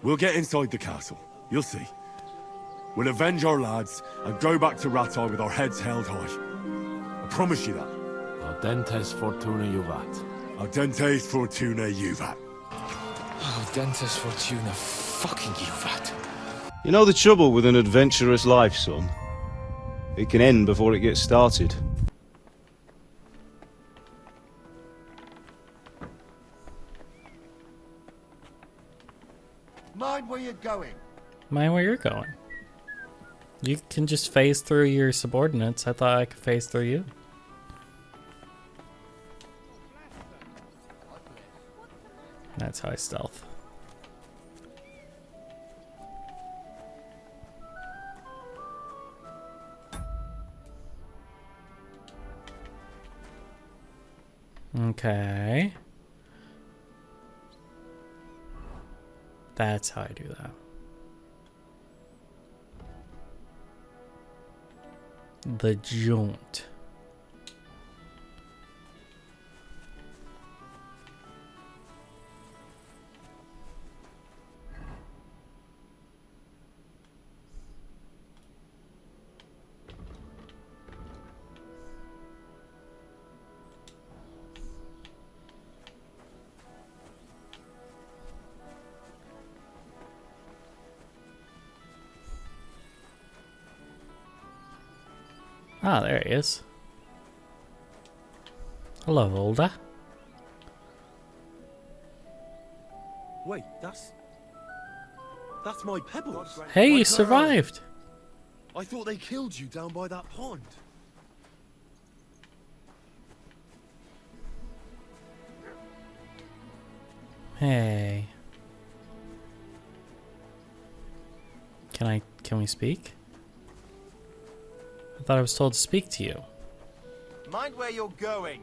We'll get inside the castle. You'll see. We'll avenge our lads and go back to Rattay with our heads held high. I promise you that. Audentes fortuna juvat. Audentes fortuna juvat. Audentes fortuna fucking juvat. You know the trouble with an adventurous life, son? It can end before it gets started. Mind where you're going. Mind where you're going. You can just phase through your subordinates. I thought I could phase through you. That's how I stealth. Okay. That's how I do that. The jaunt. Ah, there he is. Hello, Older. Wait, that's my pebbles. Hey, My you pearl. survived. I thought they killed you down by that pond. Hey. Can we speak? I thought I was told to speak to you. Mind where you're going.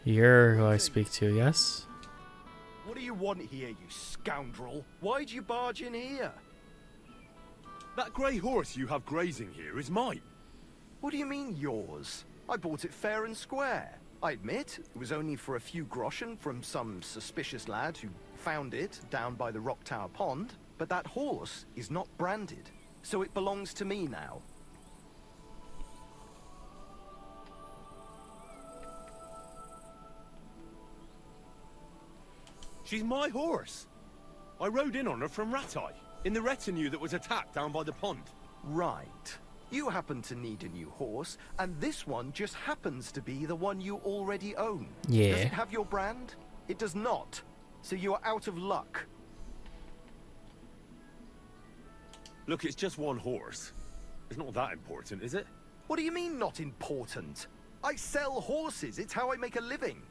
You're who I speak to, yes? What do you want here, you scoundrel? Why'd you barge in here? That grey horse you have grazing here is mine. What do you mean, yours? I bought it fair and square. I admit, it was only for a few groschen from some suspicious lad who found it down by the Rock Tower Pond, but that horse is not branded, so it belongs to me now. She's my horse. I rode in on her from Rattay, in the retinue that was attacked down by the pond. Right. You happen to need a new horse, and this one just happens to be the one you already own. Yeah. Does it have your brand? It does not. So you are out of luck. Look, it's just one horse. It's not that important, is it? What do you mean, not important? I sell horses. It's how I make a living.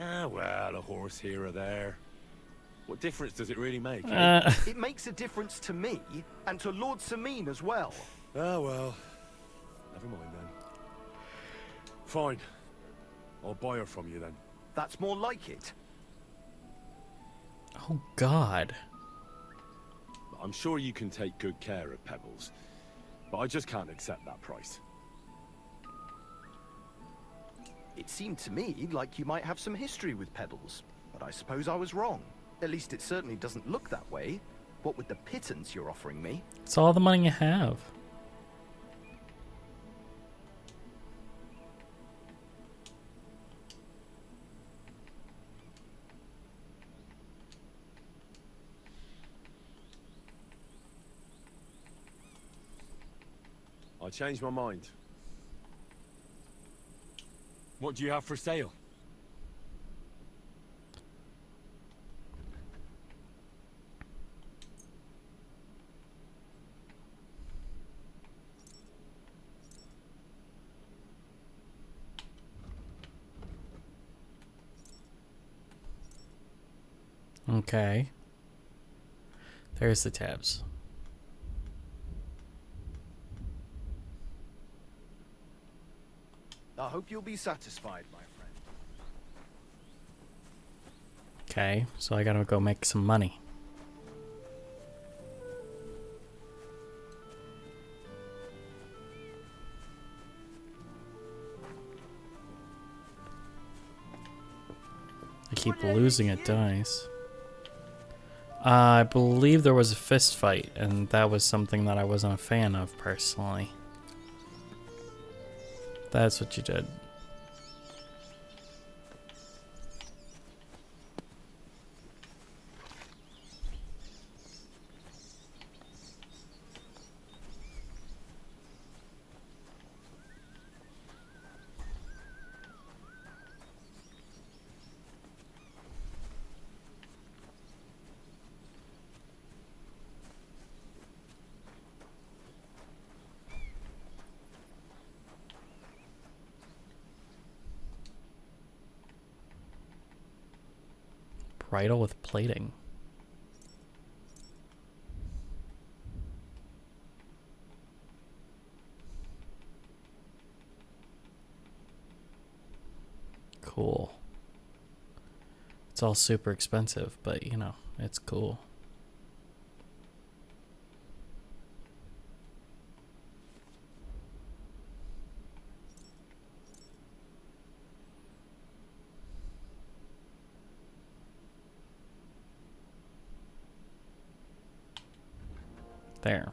Ah, well, a horse here or there. What difference does it really make? It makes a difference to me, and to Lord Sameen as well. Ah, well. Never mind then. Fine. I'll buy her from you then. That's more like it. Oh, God. I'm sure you can take good care of Pebbles, but I just can't accept that price. It seemed to me like you might have some history with Pebbles, but I suppose I was wrong. At least it certainly doesn't look that way. What with the pittance you're offering me? It's all the money you have. I changed my mind. What do you have for sale? Okay. There's the tabs. I hope you'll be satisfied, my friend. Okay, so I gotta go make some money. I keep losing at dice. I believe there was a fist fight, and that was something that I wasn't a fan of personally. That's what you did. Bridle with plating. Cool. It's all super expensive, but you know, it's cool. There.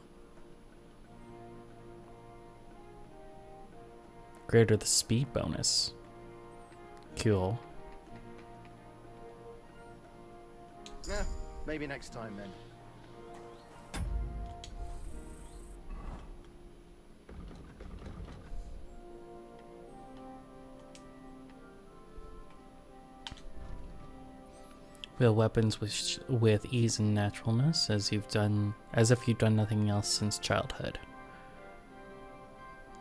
Greater the speed bonus. Cool. Yeah, maybe next time then. Wield weapons with ease and naturalness, as if you've done nothing else since childhood.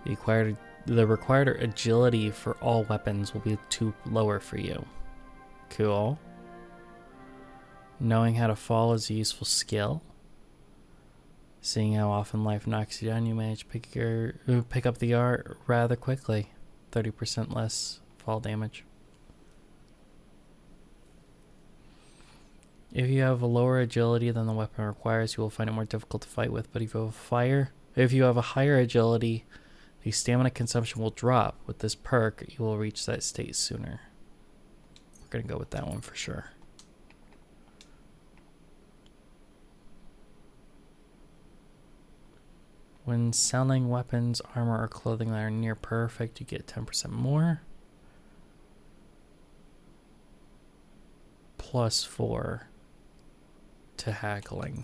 The required agility for all weapons will be too lower for you. Cool. Knowing how to fall is a useful skill. Seeing how often life knocks you down, you manage to pick up the art rather quickly. 30% less fall damage. If you have a lower agility than the weapon requires, you will find it more difficult to fight with. But if you have a higher agility, the stamina consumption will drop. With this perk, you will reach that state sooner. We're gonna go with that one for sure. When selling weapons, armor, or clothing that are near perfect, you get 10% more. +4 to haggling.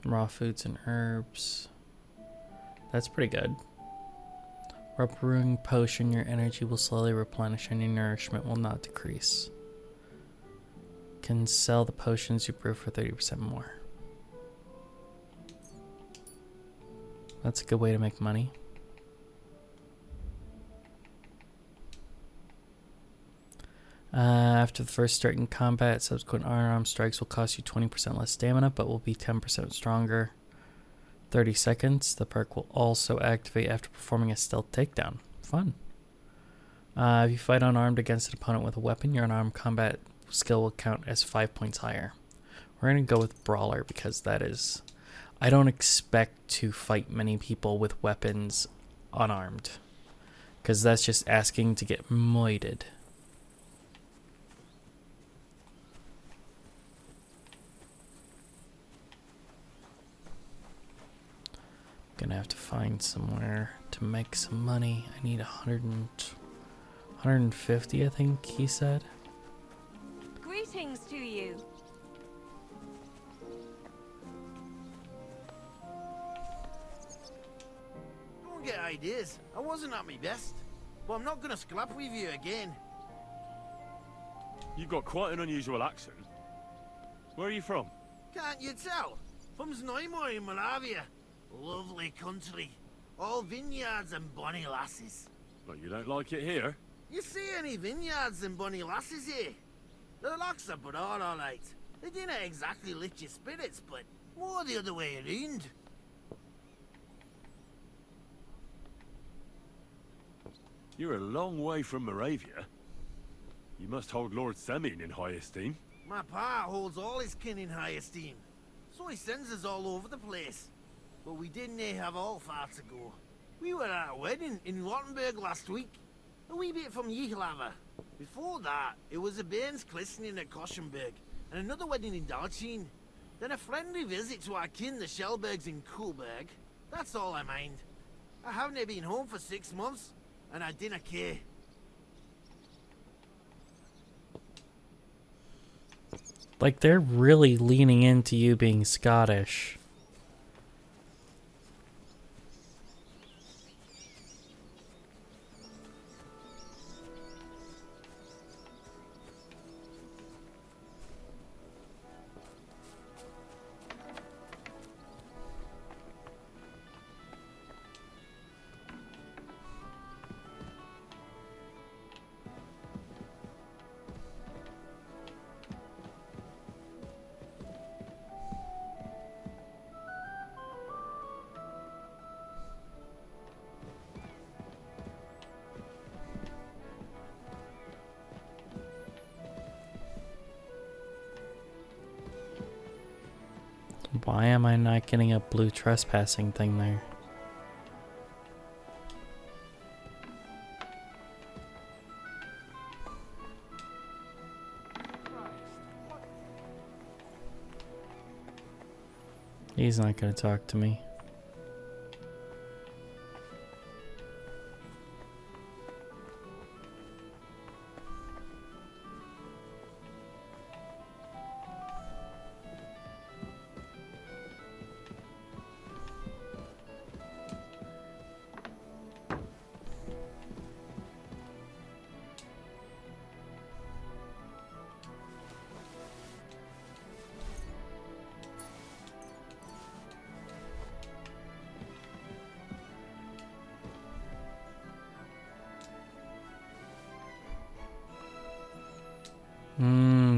Raw foods and herbs. That's pretty good. While brewing potion, your energy will slowly replenish and your nourishment will not decrease. Can sell the potions you brew for 30% more. That's a good way to make money. After the first strike in combat, subsequent unarmed strikes will cost you 20% less stamina, but will be 10% stronger. 30 seconds. The perk will also activate after performing a stealth takedown. Fun. If you fight unarmed against an opponent with a weapon, your unarmed combat skill will count as 5 points higher. We're going to go with Brawler because that is... I don't expect to fight many people with weapons unarmed. Because that's just asking to get moited. Gonna have to find somewhere to make some money. I need 150, I think he said. Greetings to you. Don't get ideas. I wasn't at my best. But I'm not gonna scrap with you again. You've got quite an unusual accent. Where are you from? Can't you tell? From Znojmo in Moravia. Lovely country. All vineyards and bonny lasses. But you don't like it here? You see any vineyards and bonny lasses here? The locks are broad, all right. They didn't exactly lift your spirits, but more the other way around. You're a long way from Moravia. You must hold Lord Semyon in high esteem. My pa holds all his kin in high esteem, so he sends us all over the place. But we didn't have all far to go. We were at a wedding in Rottenburg last week, a wee bit from Yichlava. Before that, it was a bairn's christening at Koschenberg, and another wedding in Dalchin. Then a friendly visit to our kin, the Shellbergs in Kuhlberg. That's all I mind. I haven't been home for 6 months, and I didn't care. Like, they're really leaning into you being Scottish. Why am I not getting a blue trespassing thing there? He's not gonna talk to me.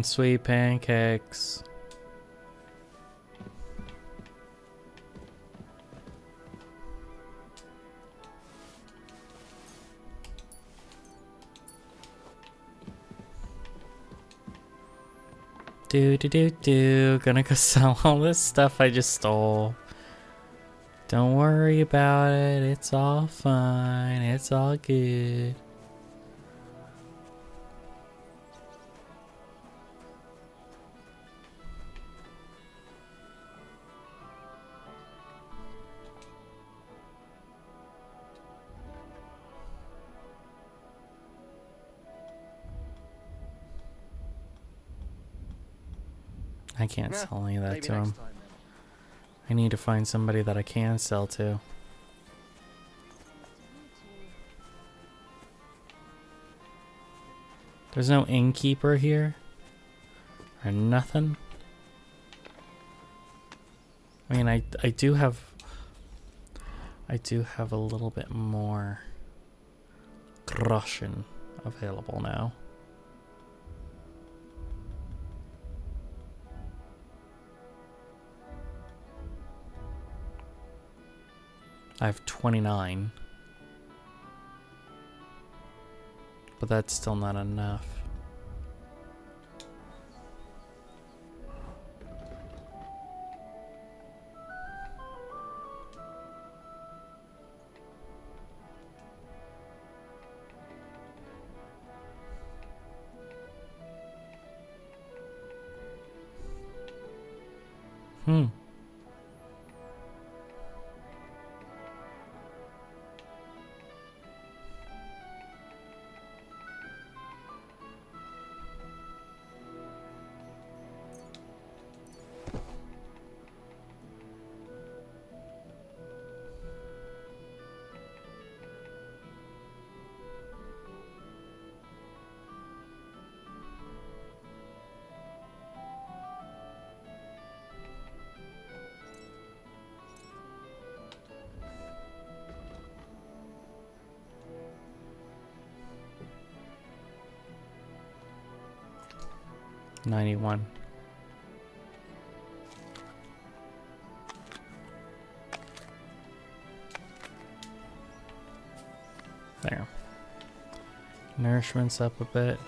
Sweet pancakes. Gonna go sell all this stuff I just stole. Don't worry about it. It's all fine. It's all good. I can't sell any of that to him. I need to find somebody that I can sell to. There's no innkeeper here? Or nothing? I mean, I do have a little bit more groschen available now. I have 29. But that's still not enough. 91. There. Nourishment's up a bit.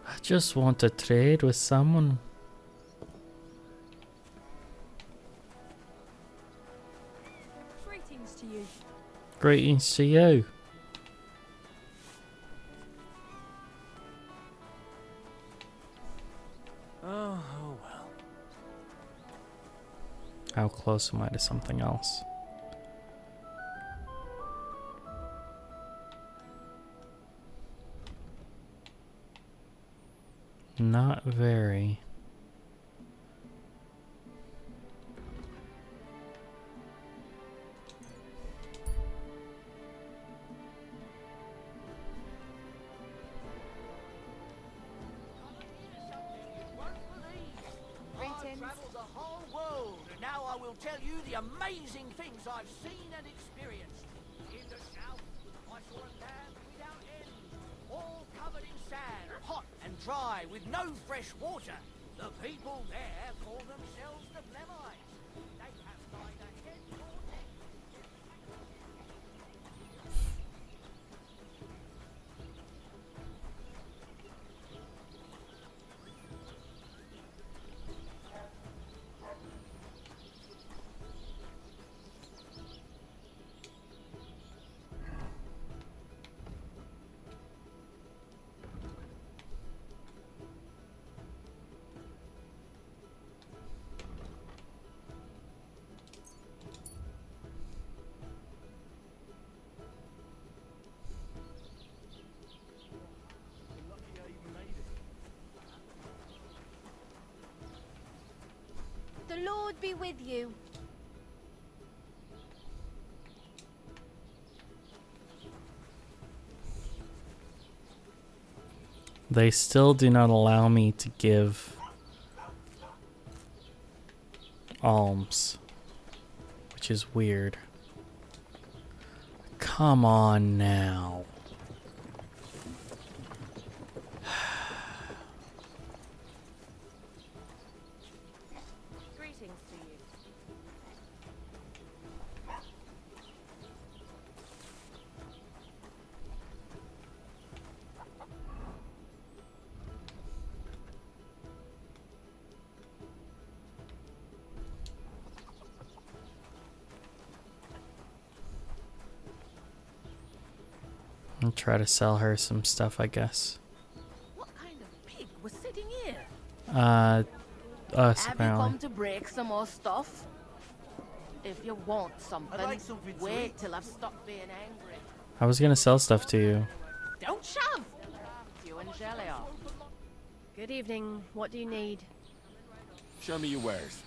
I just want to trade with someone. Greetings to you. Greetings to you. Oh well. How close am I to something else? Not very. Greetings. Traveled the whole world, and now I will tell you the amazing things I've seen and experienced. In the south, I saw a land without end, all covered in sand, hot and dry, with no fresh water. The people there call themselves the Blemites. They have neither head nor neck. The Lord be with you. They still do not allow me to give alms, which is weird. Come on now. Greetings to you. I'll try to sell her some stuff, I guess. What kind of pig was sitting here? Us, Have you apparently. come to break some more stuff? If you want something, I'd like something to wait eat. till I've stopped being angry. I was gonna sell stuff to you. Don't shove! You and Jelly off. Good evening. What do you need? Show me your wares.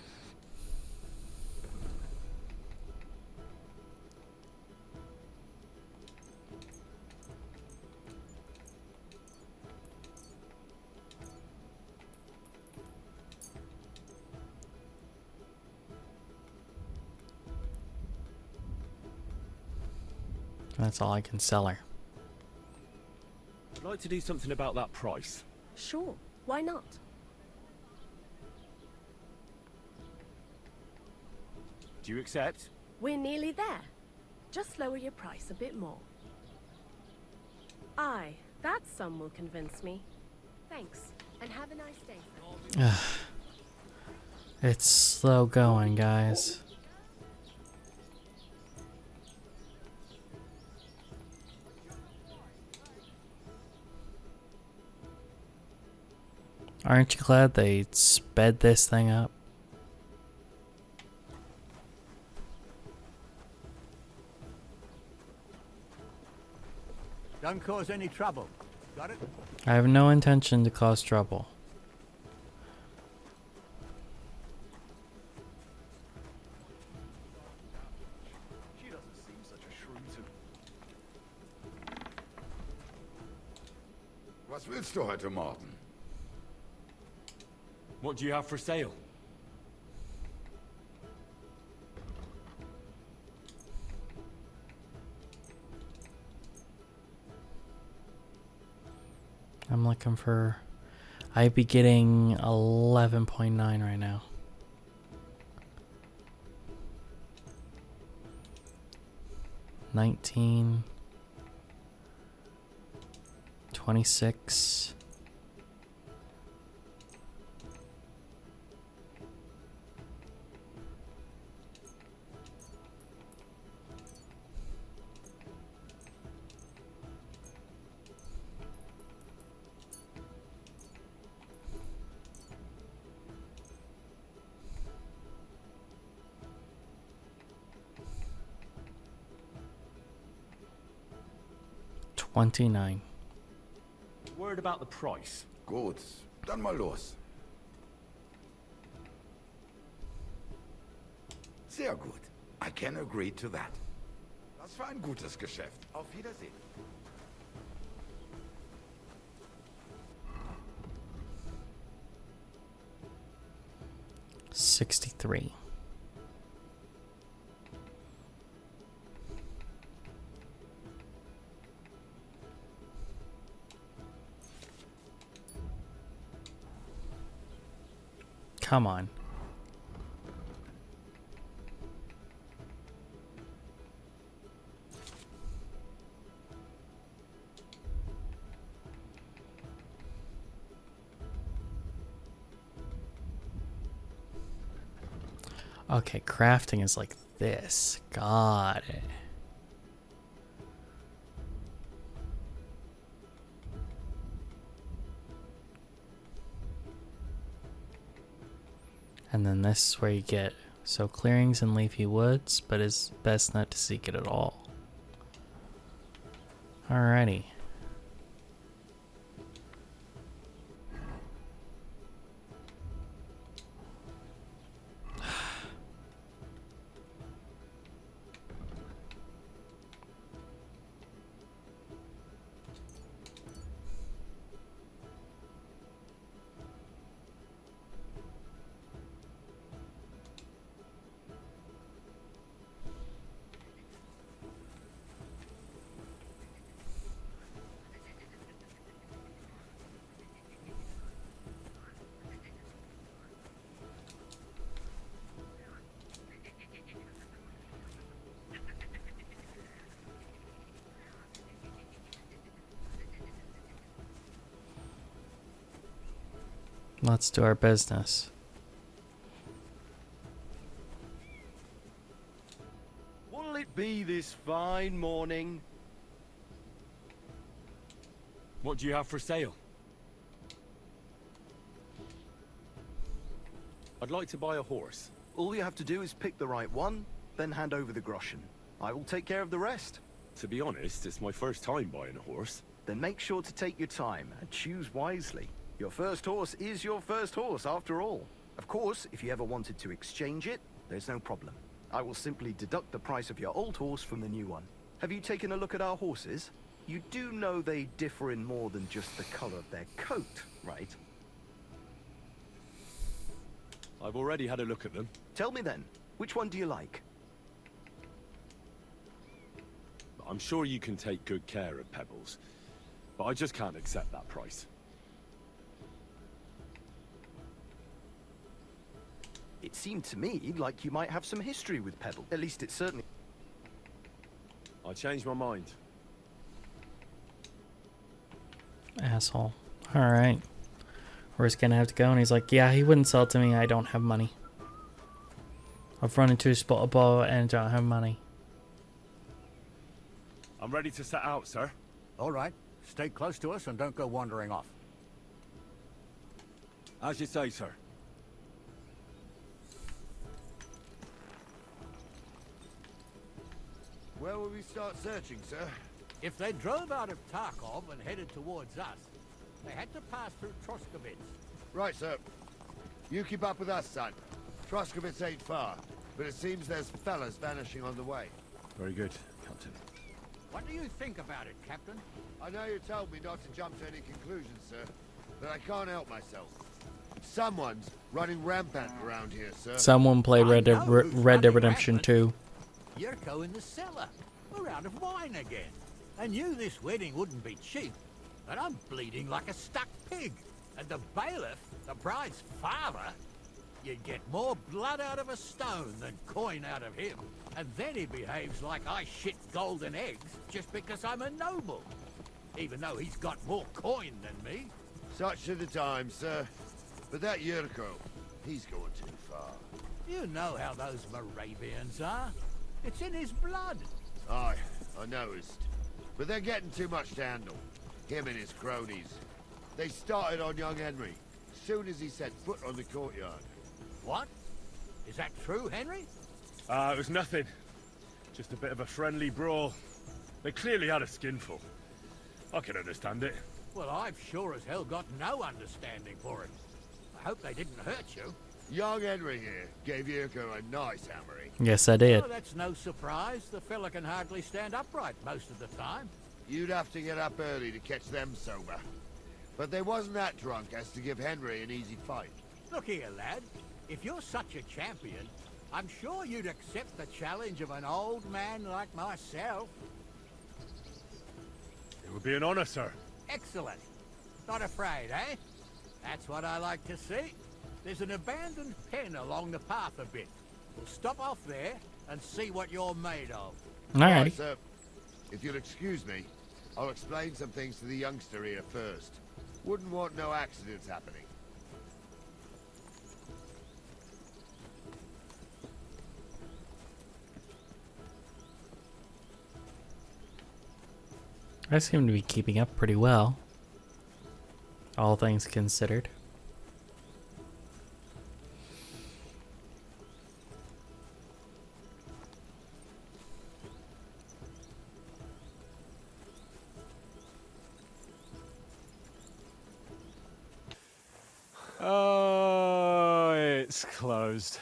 That's all I can sell her. I'd like to do something about that price. Sure. Why not? Do you accept? We're nearly there. Just lower your price a bit more. Aye, that sum will convince me. Thanks, and have a nice day. It's slow going, guys. Aren't you glad they sped this thing up? Don't cause any trouble. Got it? I have no intention to cause trouble. Was willst du heute Morgen? What do you have for sale? I'm looking for... I'd be getting 11.9 right now. $19, $26. $29. Word about the price. Gut, dann mal los. Sehr gut. I can agree to that. Das war ein gutes Geschäft. Auf Wiedersehen. $63. Come on. Okay, crafting is like this. Got it. And then this is where you get, so clearings and leafy woods, but it's best not to seek it at all. Alrighty. Let's do our business. What'll it be this fine morning? What do you have for sale? I'd like to buy a horse. All you have to do is pick the right one, then hand over the groschen. I will take care of the rest. To be honest, it's my first time buying a horse. Then make sure to take your time and choose wisely. Your first horse is your first horse, after all. Of course, if you ever wanted to exchange it, there's no problem. I will simply deduct the price of your old horse from the new one. Have you taken a look at our horses? You do know they differ in more than just the color of their coat, right? I've already had a look at them. Tell me then, which one do you like? I'm sure you can take good care of Pebbles, but I just can't accept that price. It seemed to me like you might have some history with Pebble. At least it certainly... I changed my mind. Asshole. Alright. We're just gonna have to go. And he's like, yeah, he wouldn't sell it to me. I don't have money. I've run into a spot above and don't have money. I'm ready to set out, sir. All right. Stay close to us and don't go wandering off. As you say, sir. Where will we start searching, sir? If they drove out of Tarkov and headed towards us, they had to pass through Troskovitz. Right, sir. You keep up with us, son. Troskovitz ain't far, but it seems there's fellas vanishing on the way. Very good, Captain. What do you think about it, Captain? I know you told me not to jump to any conclusions, sir, but I can't help myself. Someone's running rampant around here, sir. Someone played Red Dead Redemption 2. Yurko in the cellar. We're out of wine again. I knew this wedding wouldn't be cheap, but I'm bleeding like a stuck pig. And the bailiff, the bride's father, you'd get more blood out of a stone than coin out of him. And then he behaves like I shit golden eggs just because I'm a noble. Even though he's got more coin than me. Such are the times, sir. But that Yurko, he's going too far. You know how those Moravians are. It's in his blood. Aye, I noticed. But they're getting too much to handle. Him and his cronies. They started on young Henry, soon as he set foot on the courtyard. What? Is that true, Henry? It was nothing. Just a bit of a friendly brawl. They clearly had a skinful. I can understand it. Well, I've sure as hell got no understanding for it. I hope they didn't hurt you. Young Henry here gave Yurko a nice hammering. Yes, I did. Well, that's no surprise. The fella can hardly stand upright most of the time. You'd have to get up early to catch them sober. But they wasn't that drunk as to give Henry an easy fight. Look here, lad. If you're such a champion, I'm sure you'd accept the challenge of an old man like myself. It would be an honor, sir. Excellent. Not afraid, eh? That's what I like to see. There's an abandoned pen along the path a bit. We'll stop off there and see what you're made of. Alright. Sir. If you'll excuse me, I'll explain some things to the youngster here first. Wouldn't want no accidents happening. I seem to be keeping up pretty well. All things considered. Oh, it's closed.